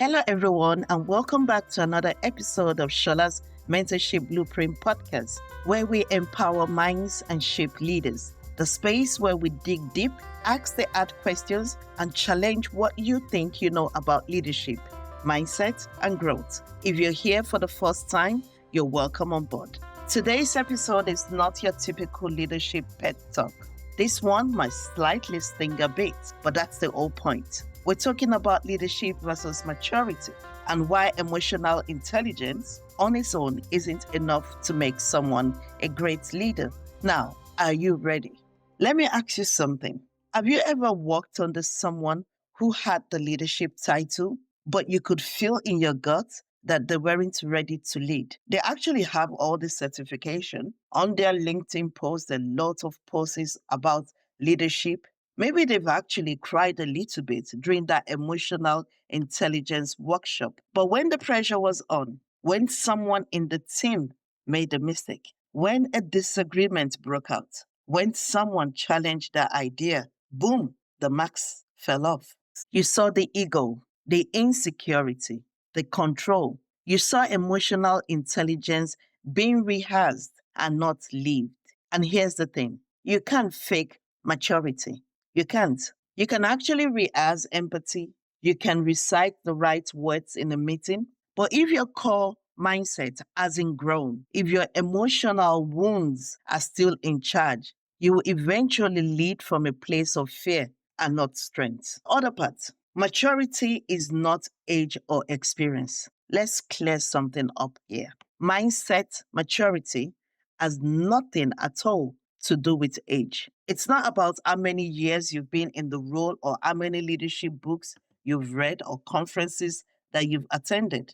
Hello, everyone, and welcome back to another episode of Shola's Mentorship Blueprint Podcast, where we empower minds and shape leaders. The space where we dig deep, ask the hard questions, and challenge what you think you know about leadership, mindset, and growth. If you're here for the first time, you're welcome on board. Today's episode is not your typical leadership pet talk. This one might slightly sting a bit, but that's the whole point. We're talking about leadership versus maturity and why emotional intelligence on its own isn't enough to make someone a great leader. Now, are you ready? Let me ask you something. Have you ever worked under someone who had the leadership title, but you could feel in your gut that they weren't ready to lead? They actually have all the certification. On their LinkedIn post, a lot of posts about leadership. Maybe they've actually cried a little bit during that emotional intelligence workshop. But when the pressure was on, when someone in the team made a mistake, when a disagreement broke out, when someone challenged their idea, boom, the marks fell off. You saw the ego, the insecurity, the control. You saw emotional intelligence being rehearsed and not lived. And here's the thing, you can't fake maturity. You can't. You can actually rehearse empathy. You can recite the right words in a meeting. But if your core mindset hasn't grown, if your emotional wounds are still in charge, you will eventually lead from a place of fear and not strength. Other part, maturity is not age or experience. Let's clear something up here. Mindset maturity has nothing at all to do with age. It's not about how many years you've been in the role or how many leadership books you've read or conferences that you've attended.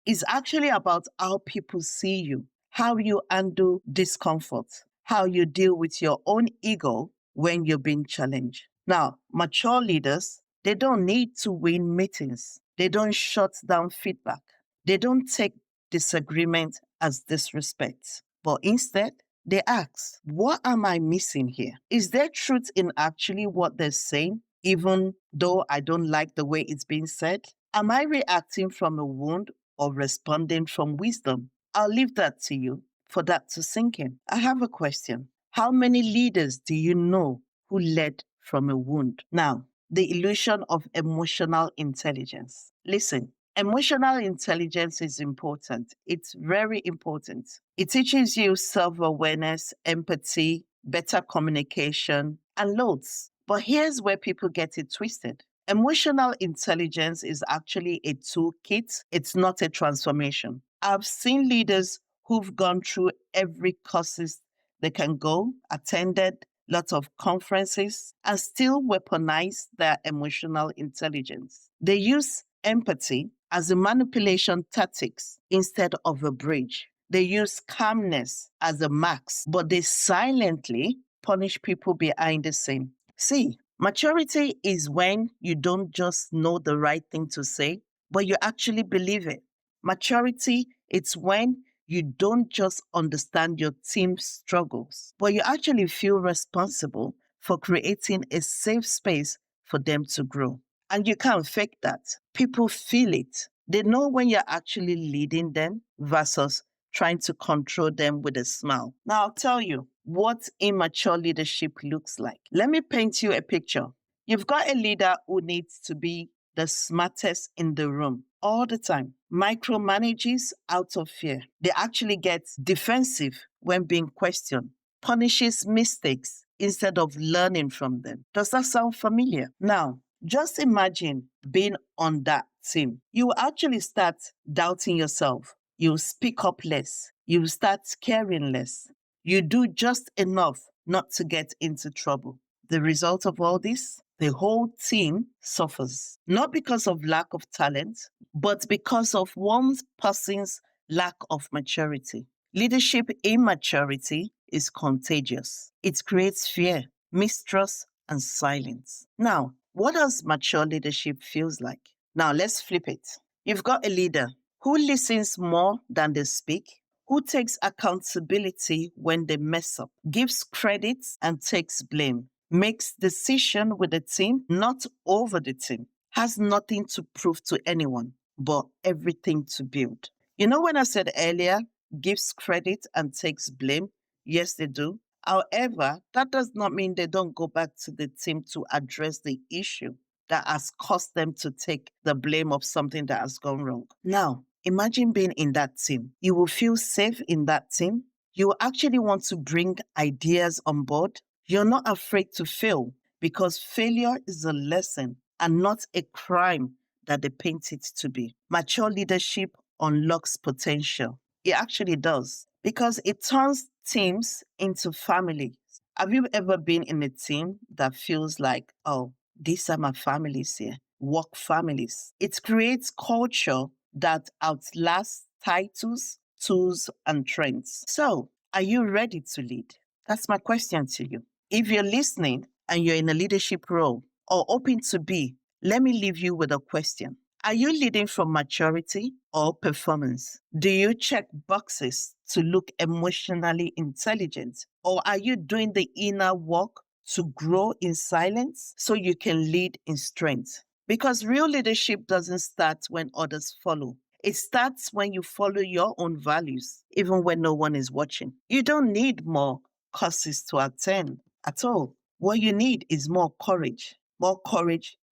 It's actually about how people see you, how you handle discomfort, how you deal with your own ego when you're being challenged. Now, mature leaders, they don't need to win meetings. They don't shut down feedback. They don't take disagreement as disrespect, but instead, they ask, what am I missing here? Is there truth in actually what they're saying, even though I don't like the way it's being said? Am I reacting from a wound or responding from wisdom? I'll leave that to you for that to sink in. I have a question. How many leaders do you know who led from a wound? Now, the illusion of emotional intelligence. Listen, emotional intelligence is important. It's very important. It teaches you self-awareness, empathy, better communication, and loads. But here's where people get it twisted. Emotional intelligence is actually a toolkit. It's not a transformation. I've seen leaders who've gone through every courses they can go, attended lots of conferences, and still weaponize their emotional intelligence. They use empathy as a manipulation tactics instead of a bridge. They use calmness as a max, but they silently punish people behind the scene. See, maturity is when you don't just know the right thing to say, but you actually believe it. Maturity, it's when you don't just understand your team's struggles, but you actually feel responsible for creating a safe space for them to grow. And you can't fake that. People feel it. They know when you're actually leading them versus trying to control them with a smile. Now, I'll tell you what immature leadership looks like. Let me paint you a picture. You've got a leader who needs to be the smartest in the room all the time, micromanages out of fear. They actually get defensive when being questioned, punishes mistakes instead of learning from them. Does that sound familiar? Now, just imagine being on that team. You will actually start doubting yourself. You speak up less. You start caring less. You do just enough not to get into trouble. The result of all this? The whole team suffers, not because of lack of talent, but because of one person's lack of maturity. Leadership immaturity is contagious. It creates fear, mistrust, and silence. Now, what does mature leadership feels like? Now, let's flip it. You've got a leader who listens more than they speak, who takes accountability when they mess up, gives credit and takes blame, makes decision with the team, not over the team, has nothing to prove to anyone, but everything to build. You know, when I said earlier, gives credit and takes blame? Yes, they do. However, that does not mean they don't go back to the team to address the issue that has caused them to take the blame of something that has gone wrong. Now, imagine being in that team. You will feel safe in that team. You will actually want to bring ideas on board. You're not afraid to fail because failure is a lesson and not a crime that they paint it to be. Mature leadership unlocks potential. It actually does because it turns teams into families. Have you ever been in a team that feels like, oh, these are my families here, work families? It creates culture that outlasts titles, tools, and trends. So, are you ready to lead? That's my question to you. If you're listening and you're in a leadership role or open to be, let me leave you with a question. Are you leading from maturity or performance? Do you check boxes to look emotionally intelligent? Or are you doing the inner work to grow in silence so you can lead in strength? Because real leadership doesn't start when others follow. It starts when you follow your own values, even when no one is watching. You don't need more courses to attend at all. What you need is more courage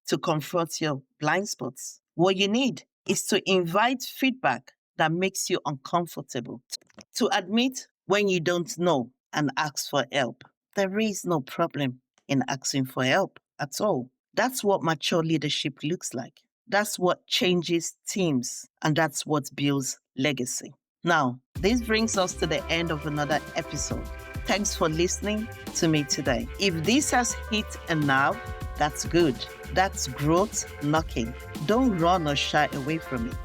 to confront your blind spots. What you need is to invite feedback that makes you uncomfortable, to admit when you don't know and ask for help. There is no problem in asking for help at all. That's what mature leadership looks like. That's what changes teams, and that's what builds legacy. Now, this brings us to the end of another episode. Thanks for listening to me today. If this has hit a nerve, that's good. That's growth knocking. Don't run or shy away from it.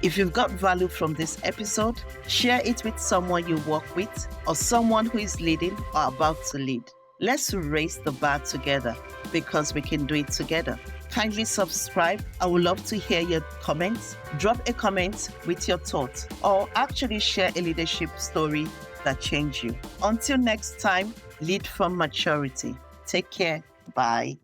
If you've got value from this episode, share it with someone you work with or someone who is leading or about to lead. Let's raise the bar together because we can do it together. Kindly subscribe. I would love to hear your comments. Drop a comment with your thoughts or actually share a leadership story that changed you. Until next time, lead from maturity. Take care. Bye.